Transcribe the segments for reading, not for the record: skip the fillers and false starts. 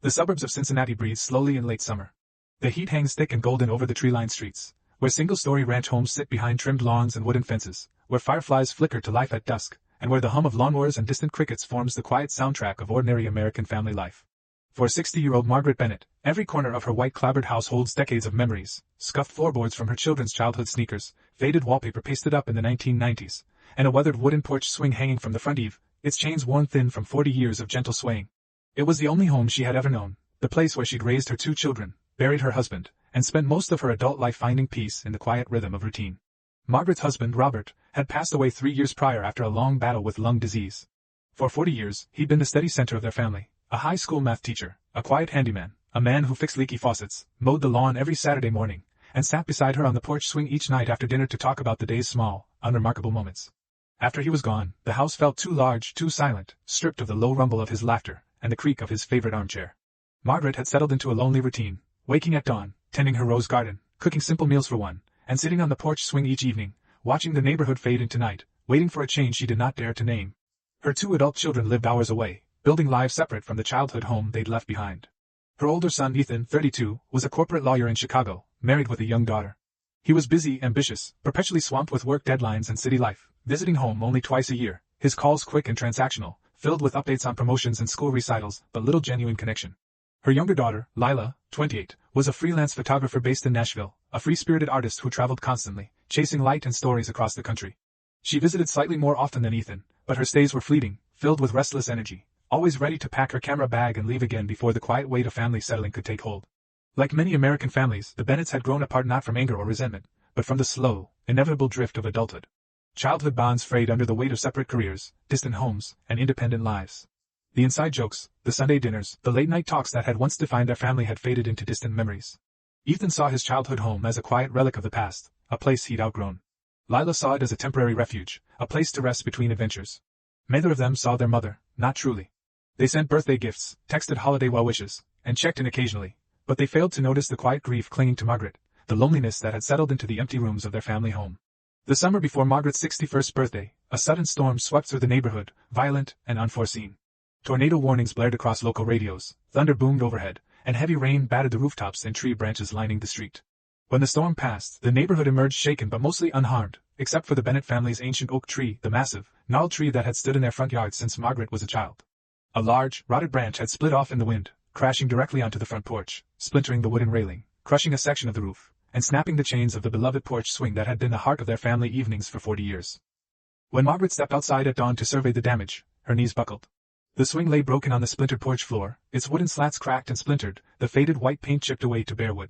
The suburbs of Cincinnati breathe slowly in late summer. The heat hangs thick and golden over the tree-lined streets, where single-story ranch homes sit behind trimmed lawns and wooden fences, where fireflies flicker to life at dusk, and where the hum of lawnmowers and distant crickets forms the quiet soundtrack of ordinary American family life. For 60-year-old Margaret Bennett, every corner of her white clapboard house holds decades of memories: scuffed floorboards from her children's childhood sneakers, faded wallpaper pasted up in the 1990s, and a weathered wooden porch swing hanging from the front eave, its chains worn thin from 40 years of gentle swaying. It was the only home she had ever known, the place where she'd raised her 2 children, buried her husband, and spent most of her adult life finding peace in the quiet rhythm of routine. Margaret's husband, Robert, had passed away 3 years prior after a long battle with lung disease. For 40 years, he'd been the steady center of their family, a high school math teacher, a quiet handyman, a man who fixed leaky faucets, mowed the lawn every Saturday morning, and sat beside her on the porch swing each night after dinner to talk about the day's small, unremarkable moments. After he was gone, the house felt too large, too silent, stripped of the low rumble of his laughter and the creak of his favorite armchair. Margaret had settled into a lonely routine, waking at dawn, tending her rose garden, cooking simple meals for one, and sitting on the porch swing each evening, watching the neighborhood fade into night, waiting for a change she did not dare to name. Her 2 adult children lived hours away, building lives separate from the childhood home they'd left behind. Her older son, Ethan, 32, was a corporate lawyer in Chicago, married with a young daughter. He was busy, ambitious, perpetually swamped with work deadlines and city life, visiting home only twice a year, his calls quick and transactional, filled with updates on promotions and school recitals, but little genuine connection. Her younger daughter, Lila, 28, was a freelance photographer based in Nashville, a free-spirited artist who traveled constantly, chasing light and stories across the country. She visited slightly more often than Ethan, but her stays were fleeting, filled with restless energy, always ready to pack her camera bag and leave again before the quiet weight of family settling could take hold. Like many American families, the Bennetts had grown apart not from anger or resentment, but from the slow, inevitable drift of adulthood. Childhood bonds frayed under the weight of separate careers, distant homes, and independent lives. The inside jokes, the Sunday dinners, the late-night talks that had once defined their family had faded into distant memories. Ethan saw his childhood home as a quiet relic of the past, a place he'd outgrown. Lila saw it as a temporary refuge, a place to rest between adventures. Neither of them saw their mother, not truly. They sent birthday gifts, texted holiday well-wishes, and checked in occasionally, but they failed to notice the quiet grief clinging to Margaret, the loneliness that had settled into the empty rooms of their family home. The summer before Margaret's 61st birthday, a sudden storm swept through the neighborhood, violent and unforeseen. Tornado warnings blared across local radios, thunder boomed overhead, and heavy rain battered the rooftops and tree branches lining the street. When the storm passed, the neighborhood emerged shaken but mostly unharmed, except for the Bennett family's ancient oak tree, the massive, gnarled tree that had stood in their front yard since Margaret was a child. A large, rotted branch had split off in the wind, crashing directly onto the front porch, splintering the wooden railing, crushing a section of the roof, and snapping the chains of the beloved porch swing that had been the heart of their family evenings for 40 years. When Margaret stepped outside at dawn to survey the damage, her knees buckled. The swing lay broken on the splintered porch floor, its wooden slats cracked and splintered, the faded white paint chipped away to bare wood.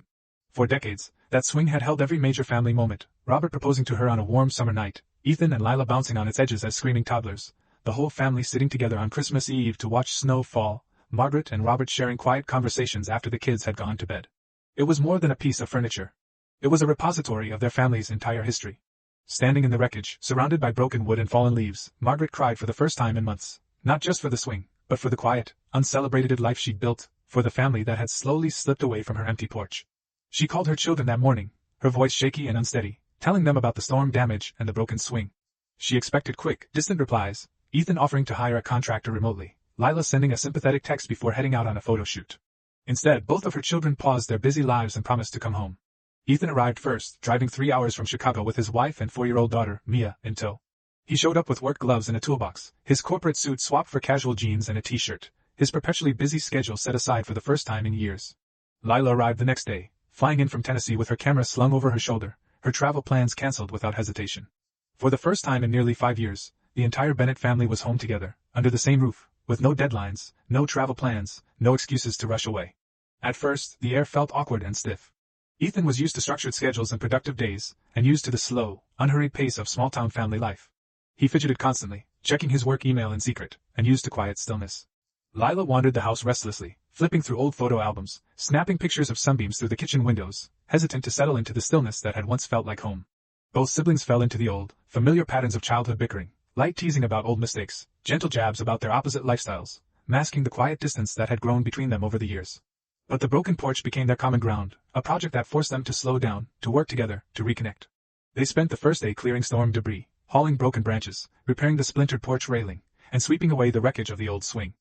For decades, that swing had held every major family moment, Robert proposing to her on a warm summer night, Ethan and Lila bouncing on its edges as screaming toddlers, the whole family sitting together on Christmas Eve to watch snow fall, Margaret and Robert sharing quiet conversations after the kids had gone to bed. It was more than a piece of furniture. It was a repository of their family's entire history. Standing in the wreckage, surrounded by broken wood and fallen leaves, Margaret cried for the first time in months, not just for the swing, but for the quiet, uncelebrated life she'd built, for the family that had slowly slipped away from her empty porch. She called her children that morning, her voice shaky and unsteady, telling them about the storm damage and the broken swing. She expected quick, distant replies, Ethan offering to hire a contractor remotely, Lila sending a sympathetic text before heading out on a photo shoot. Instead, both of her children paused their busy lives and promised to come home. Ethan arrived first, driving 3 hours from Chicago with his wife and 4-year-old daughter, Mia, in tow. He showed up with work gloves and a toolbox, his corporate suit swapped for casual jeans and a t-shirt, his perpetually busy schedule set aside for the first time in years. Lila arrived the next day, flying in from Tennessee with her camera slung over her shoulder, her travel plans canceled without hesitation. For the first time in nearly 5 years, the entire Bennett family was home together, under the same roof, with no deadlines, no travel plans, no excuses to rush away. At first, the air felt awkward and stiff. Ethan was used to structured schedules and productive days, and used to the slow, unhurried pace of small-town family life. He fidgeted constantly, checking his work email in secret, and used to quiet stillness. Lila wandered the house restlessly, flipping through old photo albums, snapping pictures of sunbeams through the kitchen windows, hesitant to settle into the stillness that had once felt like home. Both siblings fell into the old, familiar patterns of childhood bickering, light teasing about old mistakes, gentle jabs about their opposite lifestyles, masking the quiet distance that had grown between them over the years. But the broken porch became their common ground, a project that forced them to slow down, to work together, to reconnect. They spent the first day clearing storm debris, hauling broken branches, repairing the splintered porch railing, and sweeping away the wreckage of the old swing.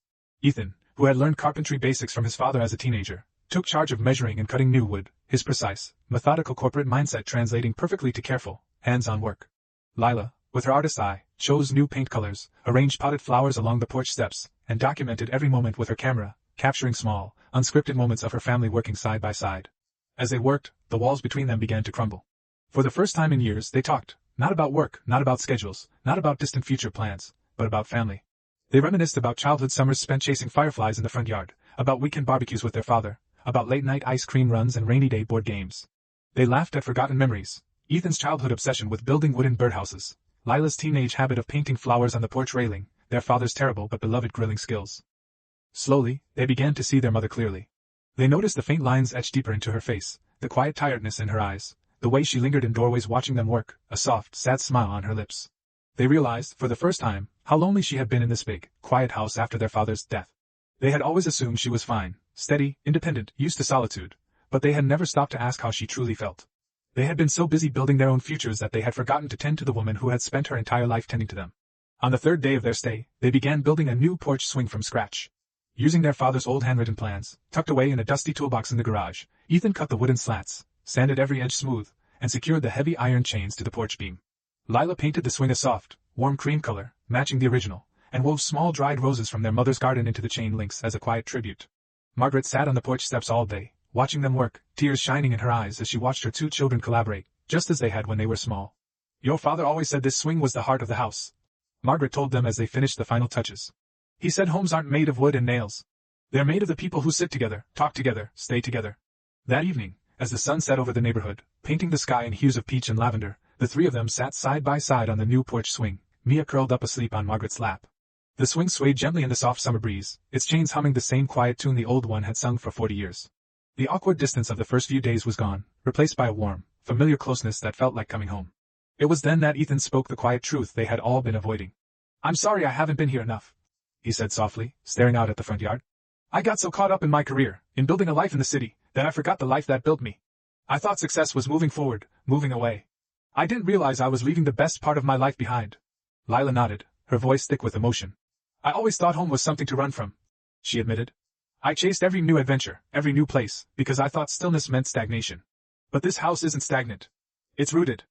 Ethan, who had learned carpentry basics from his father as a teenager, took charge of measuring and cutting new wood, his precise, methodical corporate mindset translating perfectly to careful, hands-on work. Lila, with her artist's eye, chose new paint colors, arranged potted flowers along the porch steps, and documented every moment with her camera, capturing small, unscripted moments of her family working side by side. As they worked, the walls between them began to crumble. For the first time in years they talked, not about work, not about schedules, not about distant future plans, but about family. They reminisced about childhood summers spent chasing fireflies in the front yard, about weekend barbecues with their father, about late-night ice cream runs and rainy day board games. They laughed at forgotten memories, Ethan's childhood obsession with building wooden birdhouses, Lila's teenage habit of painting flowers on the porch railing, their father's terrible but beloved grilling skills. Slowly, they began to see their mother clearly. They noticed the faint lines etched deeper into her face, the quiet tiredness in her eyes, the way she lingered in doorways watching them work, a soft, sad smile on her lips. They realized, for the first time, how lonely she had been in this big, quiet house after their father's death. They had always assumed she was fine, steady, independent, used to solitude, but they had never stopped to ask how she truly felt. They had been so busy building their own futures that they had forgotten to tend to the woman who had spent her entire life tending to them. On the third day of their stay, they began building a new porch swing from scratch. Using their father's old handwritten plans, tucked away in a dusty toolbox in the garage, Ethan cut the wooden slats, sanded every edge smooth, and secured the heavy iron chains to the porch beam. Lila painted the swing a soft, warm cream color, matching the original, and wove small dried roses from their mother's garden into the chain links as a quiet tribute. Margaret sat on the porch steps all day, watching them work, tears shining in her eyes as she watched her two children collaborate, just as they had when they were small. "Your father always said this swing was the heart of the house," Margaret told them as they finished the final touches. "He said homes aren't made of wood and nails. They're made of the people who sit together, talk together, stay together." That evening, as the sun set over the neighborhood, painting the sky in hues of peach and lavender, the three of them sat side by side on the new porch swing, Mia curled up asleep on Margaret's lap. The swing swayed gently in the soft summer breeze, its chains humming the same quiet tune the old one had sung for 40 years. The awkward distance of the first few days was gone, replaced by a warm, familiar closeness that felt like coming home. It was then that Ethan spoke the quiet truth they had all been avoiding. "I'm sorry I haven't been here enough," he said softly, staring out at the front yard. "I got so caught up in my career, in building a life in the city, that I forgot the life that built me. I thought success was moving forward, moving away. I didn't realize I was leaving the best part of my life behind." Lila nodded, her voice thick with emotion. "I always thought home was something to run from," she admitted. "I chased every new adventure, every new place, because I thought stillness meant stagnation. But this house isn't stagnant. It's rooted.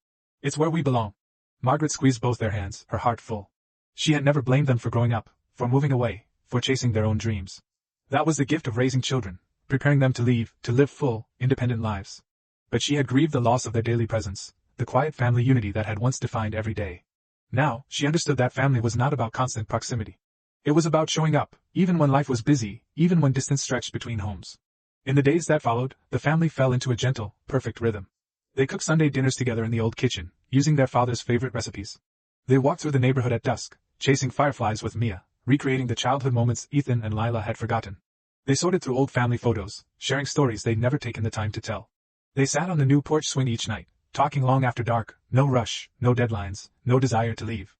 It's where we belong." Margaret squeezed both their hands, her heart full. She had never blamed them for growing up, for moving away, for chasing their own dreams. That was the gift of raising children, preparing them to live full, independent lives. But she had grieved the loss of their daily presence, the quiet family unity that had once defined every day. Now, she understood that family was not about constant proximity. It was about showing up, even when life was busy, even when distance stretched between homes. In the days that followed, the family fell into a gentle, perfect rhythm. They cooked Sunday dinners together in the old kitchen, using their father's favorite recipes. They walked through the neighborhood at dusk, chasing fireflies with Mia, recreating the childhood moments Ethan and Lila had forgotten. They sorted through old family photos, sharing stories they'd never taken the time to tell. They sat on the new porch swing each night, talking long after dark, no rush, no deadlines, no desire to leave.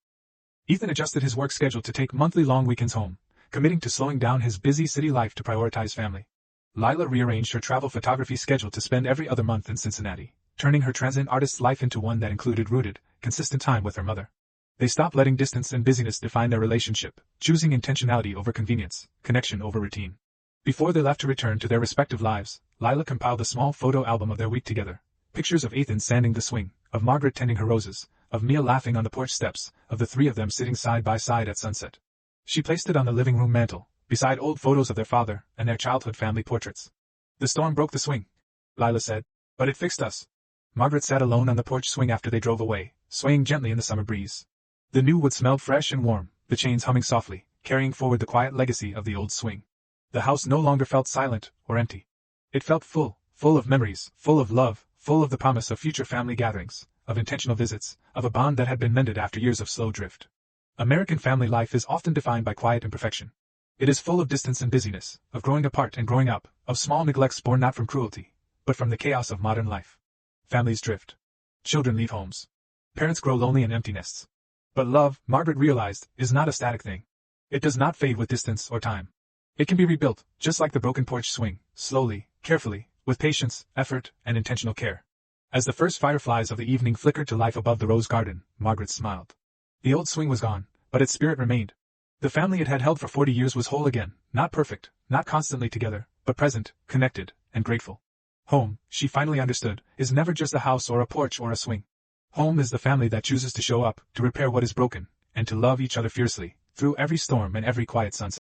Ethan adjusted his work schedule to take monthly long weekends home, committing to slowing down his busy city life to prioritize family. Lila rearranged her travel photography schedule to spend every other month in Cincinnati, turning her transient artist's life into one that included rooted, consistent time with her mother. They stopped letting distance and busyness define their relationship, choosing intentionality over convenience, connection over routine. Before they left to return to their respective lives, Lila compiled a small photo album of their week together. Pictures of Ethan sanding the swing, of Margaret tending her roses, of Mia laughing on the porch steps, of the three of them sitting side by side at sunset. She placed it on the living room mantel, beside old photos of their father and their childhood family portraits. "The storm broke the swing," Lila said, "but it fixed us." Margaret sat alone on the porch swing after they drove away, swaying gently in the summer breeze. The new wood smelled fresh and warm, the chains humming softly, carrying forward the quiet legacy of the old swing. The house no longer felt silent or empty. It felt full of memories, full of love, full of the promise of future family gatherings, of intentional visits, of a bond that had been mended after years of slow drift. American family life is often defined by quiet imperfection. It is full of distance and busyness, of growing apart and growing up, of small neglects born not from cruelty, but from the chaos of modern life. Families drift. Children leave homes. Parents grow lonely in empty nests. But love, Margaret realized, is not a static thing. It does not fade with distance or time. It can be rebuilt, just like the broken porch swing, slowly, carefully, with patience, effort, and intentional care. As the first fireflies of the evening flickered to life above the rose garden, Margaret smiled. The old swing was gone, but its spirit remained. The family it had held for 40 years was whole again, not perfect, not constantly together, but present, connected, and grateful. Home, she finally understood, is never just a house or a porch or a swing. Home is the family that chooses to show up, to repair what is broken, and to love each other fiercely, through every storm and every quiet sunset.